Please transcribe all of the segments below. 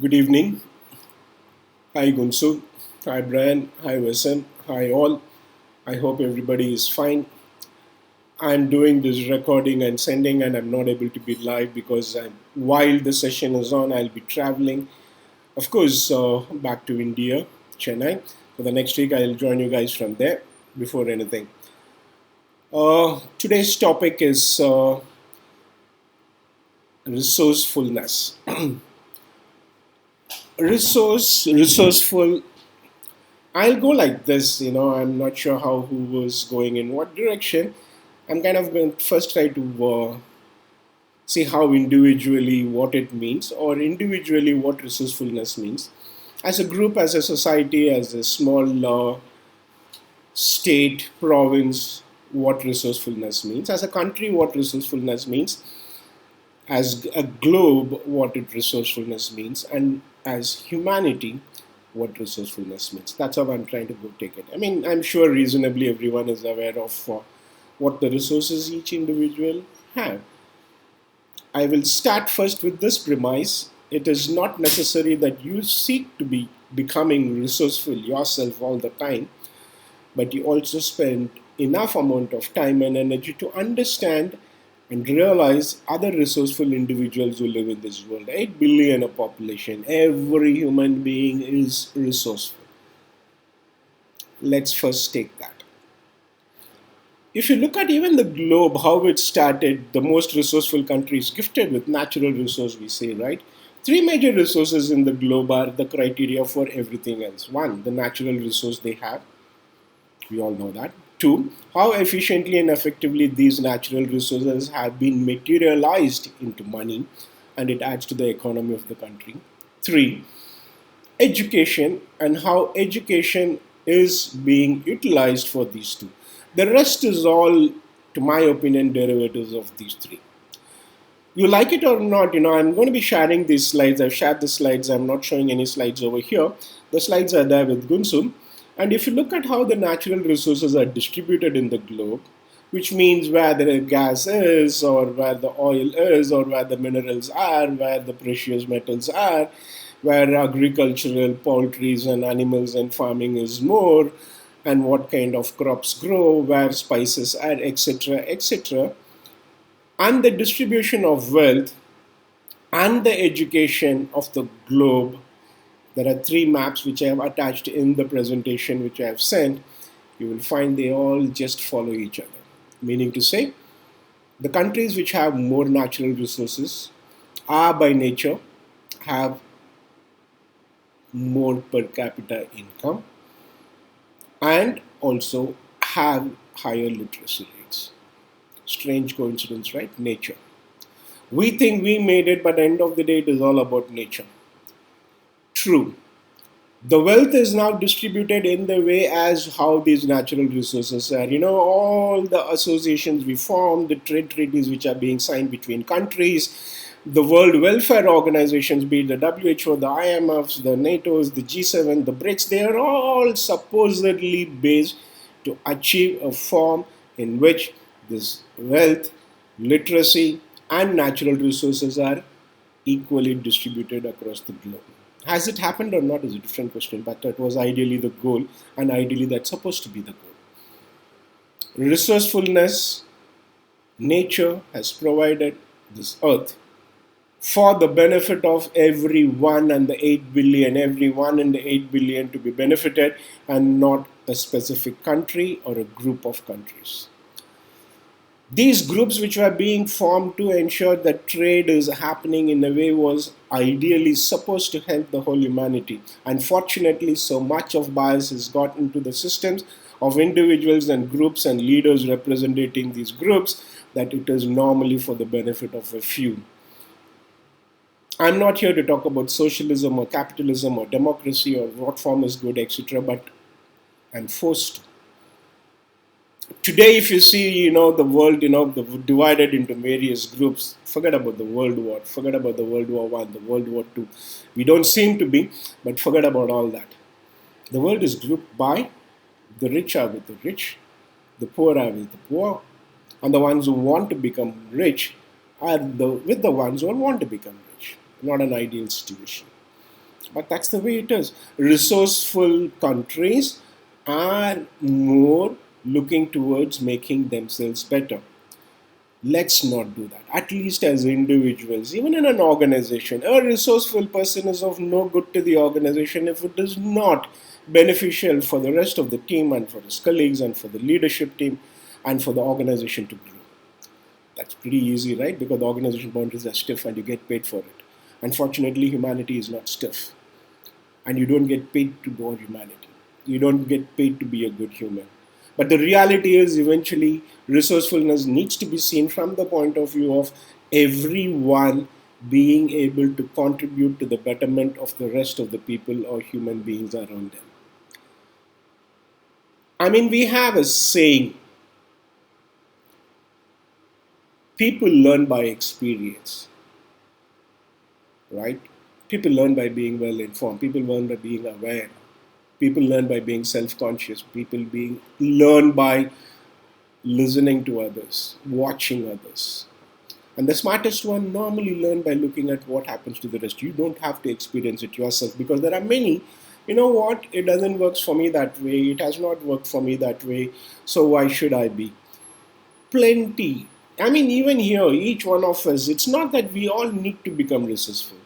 Good evening. Hi Gunsu. Hi Brian. Hi Wasan. Hi all. I hope everybody is fine. I'm doing this recording and sending, and I'm not able to be live because while the session is on, I'll be traveling, of course, back to India, Chennai. For the next week, I'll join you guys from there before anything. Today's topic is resourcefulness. Resourceful. I'll go like this, I'm not sure how who was going in what direction. I'm kind of going to first try to see how individually what it means, or individually what resourcefulness means. As a group, as a society, as a small state, province, what resourcefulness means. As a country, what resourcefulness means. As a globe, what it resourcefulness means. And as humanity, what resourcefulness means. That's how I'm trying to go take it. I mean, I'm sure reasonably everyone is aware of what the resources each individual have. I will start first with this premise. It is not necessary that you seek to be becoming resourceful yourself all the time, but you also spend enough amount of time and energy to understand and realize other resourceful individuals who live in this world. 8 billion a population. Every human being is resourceful. Let's first take that. If you look at even the globe, how it started, the most resourceful countries gifted with natural resource, we say, right? Three major resources in the globe are the criteria for everything else. One, the natural resource they have. We all know that. Two, how efficiently and effectively these natural resources have been materialized into money and it adds to the economy of the country. Three, education and how education is being utilized for these two. The rest is all, to my opinion, derivatives of these three. You like it or not, I'm going to be sharing these slides. I've shared the slides. I'm not showing any slides over here. The slides are there with Gunsun. And if you look at how the natural resources are distributed in the globe, which means where the gas is, or where the oil is, or where the minerals are, where the precious metals are, where agricultural, poultry and animals and farming is more, and what kind of crops grow, where spices are, etc., etc., and the distribution of wealth and the education of the globe. There are three maps which I have attached in the presentation which I have sent. You will find they all just follow each other. Meaning to say, the countries which have more natural resources are by nature have more per capita income and also have higher literacy rates. Strange coincidence, right? Nature. We think we made it, but at the end of the day, it is all about nature. True. The wealth is now distributed in the way as how these natural resources are. All the associations we form, the trade treaties which are being signed between countries, the World Welfare Organizations, be it the WHO, the IMFs, the NATOs, the G7, the BRICS, they are all supposedly based to achieve a form in which this wealth, literacy, and natural resources are equally distributed across the globe. Has it happened or not is a different question, but that was ideally the goal, and ideally that's supposed to be the goal. Resourcefulness, nature has provided this earth for the benefit of everyone and the 8 billion, everyone in the 8 billion to be benefited, and not a specific country or a group of countries. These groups which were being formed to ensure that trade is happening in a way was ideally supposed to help the whole humanity. Unfortunately, so much of bias has got into the systems of individuals and groups and leaders representing these groups that it is normally for the benefit of a few. I'm not here to talk about socialism or capitalism or democracy or what form is good, etc., but I'm forced to. Today, if you see, the world, divided into various groups. Forget about the World War. Forget about the World War One, the World War Two. We don't seem to be, but forget about all that. The world is grouped by the rich are with the rich, the poor are with the poor, and the ones who want to become rich are with the ones who want to become rich. Not an ideal situation. But that's the way it is. Resourceful countries are more looking towards making themselves better. Let's not do that, at least as individuals. Even in an organization, a resourceful person is of no good to the organization if it is not beneficial for the rest of the team and for his colleagues and for the leadership team and for the organization to grow. That's pretty easy, right? Because the organization boundaries are stiff and you get paid for it. Unfortunately, humanity is not stiff, and you don't get paid to go on humanity. You don't get paid to be a good human. But the reality is, eventually, resourcefulness needs to be seen from the point of view of everyone being able to contribute to the betterment of the rest of the people or human beings around them. I mean, we have a saying, people learn by experience, right? People learn by being well informed. People learn by being aware. People learn by being self-conscious. People being learn by listening to others, watching others. And the smartest one normally learn by looking at what happens to the rest. You don't have to experience it yourself, because there are many, you know what, it doesn't work for me that way. It has not worked for me that way. So why should I be? Plenty. I mean, even here, each one of us, it's not that we all need to become resourceful.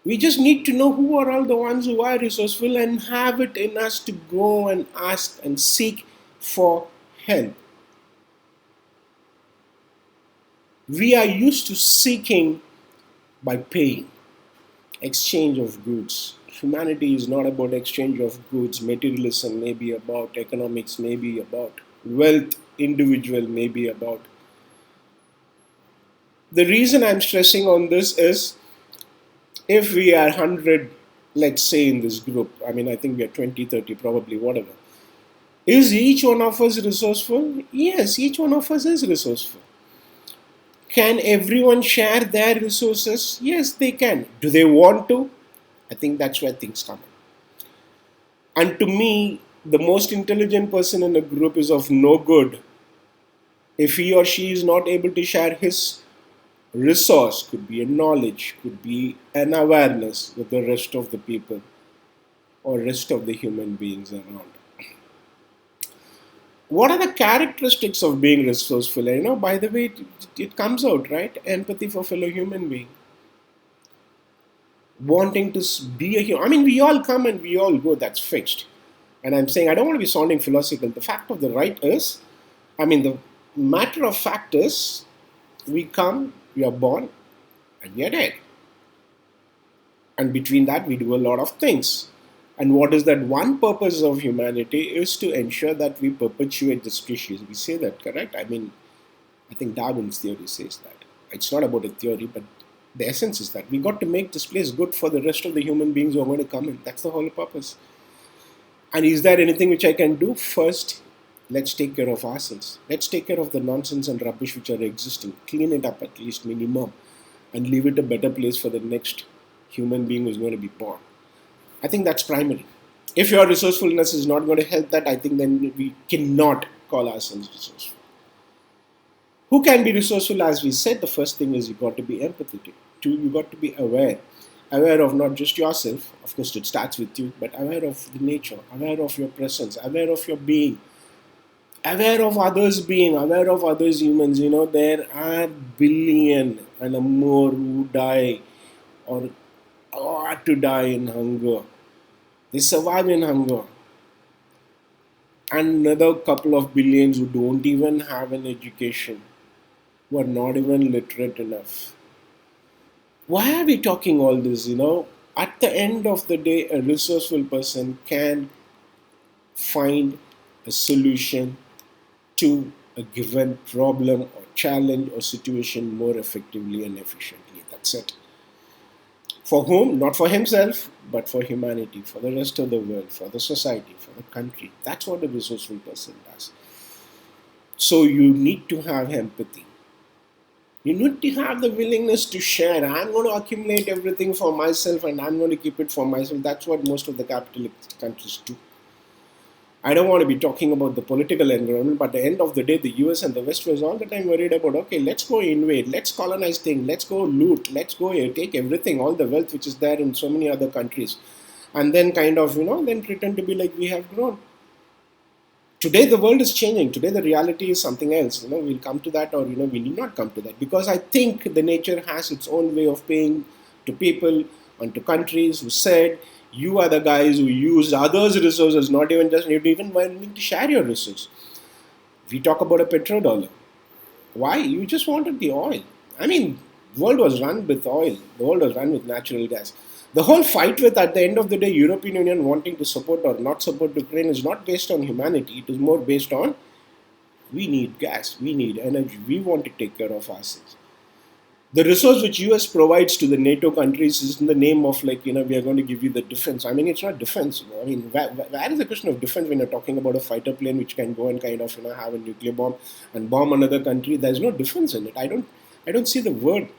We just need to know who are all the ones who are resourceful and have it in us to go and ask and seek for help. We are used to seeking by paying, exchange of goods. Humanity is not about exchange of goods. Materialism may be about economics, may be about wealth, individual may be about. The reason I'm stressing on this is, if we are 100, let's say, in this group, I mean, I think we are 20, 30, probably, whatever. Is each one of us resourceful? Yes, each one of us is resourceful. Can everyone share their resources? Yes, they can. Do they want to? I think that's where things come in. And to me, the most intelligent person in a group is of no good if he or she is not able to share his resource, could be a knowledge, could be an awareness with the rest of the people or rest of the human beings around. What are the characteristics of being resourceful? You know, by the way, it comes out, right? Empathy for fellow human being. Wanting to be a human. I mean, we all come and we all go, that's fixed. And I'm saying, I don't want to be sounding philosophical. The fact of the right is, I mean, the matter of fact is, we come, we are born, and we are dead. And between that, we do a lot of things. And what is that one purpose of humanity is to ensure that we perpetuate the species. We say that, correct? I mean, I think Darwin's theory says that. It's not about a theory, but the essence is that we got to make this place good for the rest of the human beings who are going to come in. That's the whole purpose. And is there anything which I can do? First, let's take care of ourselves. Let's take care of the nonsense and rubbish which are existing. Clean it up at least minimum, and leave it a better place for the next human being who's going to be born. I think that's primary. If your resourcefulness is not going to help that, I think then we cannot call ourselves resourceful. Who can be resourceful? As we said, the first thing is you got to be empathetic. Two, you got to be aware. Aware of not just yourself, of course it starts with you, but aware of the nature, aware of your presence, aware of your being, aware of others being, aware of others humans. You know, there are billion and more who die or are to die in hunger. They survive in hunger. And another couple of billions who don't even have an education, who are not even literate enough. Why are we talking all this? You know, at the end of the day, a resourceful person can find a solution to a given problem or challenge or situation more effectively and efficiently. That's it. For whom? Not for himself, but for humanity, for the rest of the world, for the society, for the country. That's what a resourceful person does. So you need to have empathy. You need to have the willingness to share. I'm going to accumulate everything for myself and I'm going to keep it for myself. That's what most of the capitalist countries do. I don't want to be talking about the political environment, but at the end of the day, the US and the West was all the time worried about, okay, let's go invade, let's colonize things, let's go loot, let's go take everything, all the wealth which is there in so many other countries, and then kind of, then pretend to be like we have grown. Today, the world is changing. Today, the reality is something else. We'll come to that, or, we need not come to that, because I think the nature has its own way of paying to people and to countries who said, you are the guys who use others' resources, not even just even wanting to share your resource. We talk about a petrodollar. Why? You just wanted the oil. I mean, the world was run with oil. The world was run with natural gas. The whole fight with, at the end of the day, European Union wanting to support or not support Ukraine is not based on humanity. It is more based on, we need gas, we need energy, we want to take care of ourselves. The resource which US provides to the NATO countries is in the name of, like, we are going to give you the defense. I mean, it's not defense. I mean, where is the question of defense when you're talking about a fighter plane which can go and kind of, have a nuclear bomb and bomb another country? There's no defense in it. I don't see the word.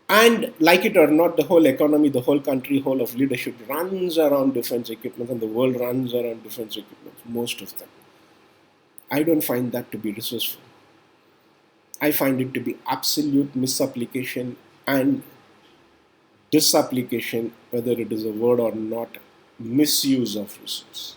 And like it or not, the whole economy, the whole country, whole of leadership runs around defense equipment, and the world runs around defense equipment, most of them. I don't find that to be resourceful. I find it to be absolute misapplication and disapplication, whether it is a word or not, misuse of resource.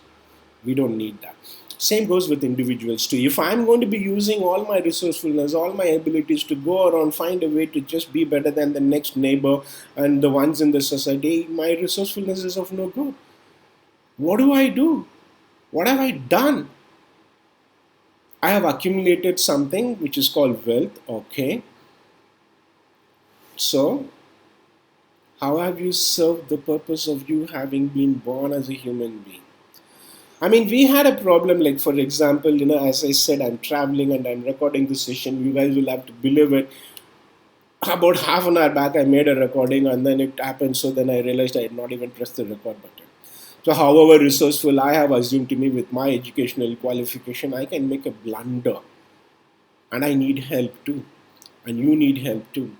We don't need that. Same goes with individuals too. If I'm going to be using all my resourcefulness, all my abilities to go around, find a way to just be better than the next neighbor and the ones in the society, my resourcefulness is of no good. What do I do? What have I done? I have accumulated something which is called wealth, okay. So, how have you served the purpose of you having been born as a human being? I mean, we had a problem, like, for example, as I said, I'm traveling and I'm recording this session. You guys will have to believe it. About half an hour back, I made a recording and then it happened. So then I realized I had not even pressed the record button. So, however resourceful I have assumed to me with my educational qualification, I can make a blunder. And I need help too. And you need help too.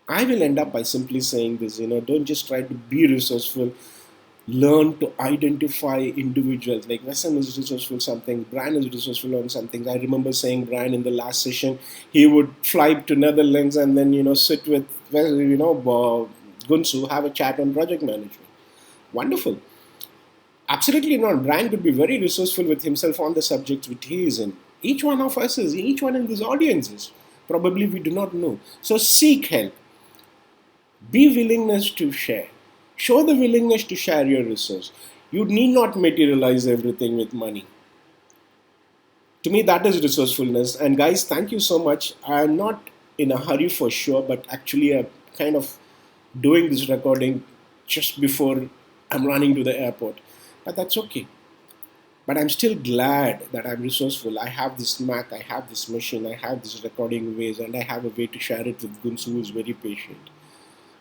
I will end up by simply saying this, don't just try to be resourceful. Learn to identify individuals. Like Wesson is resourceful something, Brian is resourceful on something. I remember saying Brian in the last session, he would fly to Netherlands and then sit with Gunsu, have a chat on project management. Wonderful. Absolutely not. Brian could be very resourceful with himself on the subjects which he is in. Each one of us is, each one in these audiences. Probably we do not know. So seek help. Be willingness to share. Show the willingness to share your resource. You need not materialize everything with money. To me, that is resourcefulness. And guys, thank you so much. I'm not in a hurry for sure, but actually I'm kind of doing this recording just before I'm running to the airport. But that's okay. But I'm still glad that I'm resourceful. I have this Mac, I have this machine, I have this recording ways, and I have a way to share it with Gunsu, who is very patient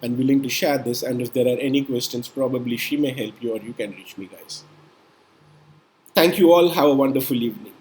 and willing to share this. And if there are any questions, probably she may help you or you can reach me, guys. Thank you all. Have a wonderful evening.